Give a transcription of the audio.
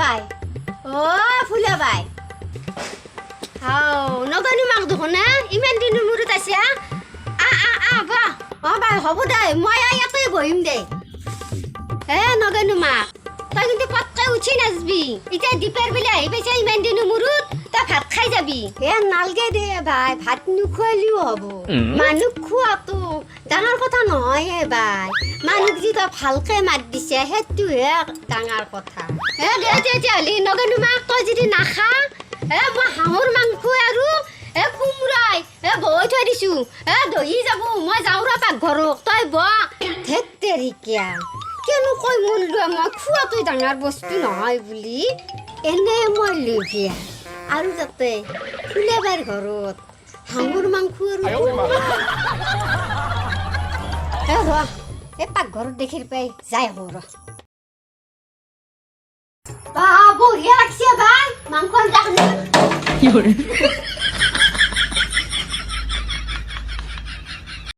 বাই ও ফুলাবাই হাও নগনি মাক দেখোন না ইমান দিনৰ মূৰত আছে বা বাই হ'ব দে মই ইয়াতে বহিম দে নগনি মাক তই কিন্তু পটকে উঠি নাচবি এতিয়া দীপের বেলা আহি পাইছে ইমান দিনৰ মূৰত তই ভাত খাই যাবি নালগে দে ভাই ভাত নোখোৱালিও হ'ব মানুহ খোৱাটো ডাঙৰ কথা নহয় বাই মানুহ যি তই ভালকে মাত দিছে সেইটোহে ডাঙৰ কথা দে তেতিয়াহ'লে নগনি মাক তই যদি নাখা মই হাঁহৰ মাংস আৰু কোমৰাই বৈ থৈ দিছো দহি যাব মই যাওঁ ৰ পাকঘৰত তই ধেত তেৰিকিয়া কেনেকৈ মন লোৱা মই খোৱাটোই ডাঙৰ বস্তু নহয় বুলি এনে মই লোভিয়া আৰু যাতে ফুলাবাইৰ ঘৰত হাঁহৰ মাংস আৰু পাকঘৰত দেখি পাই যাই আহোঁ ৰ বঢ়িয়া লাগছে ভাই মাংস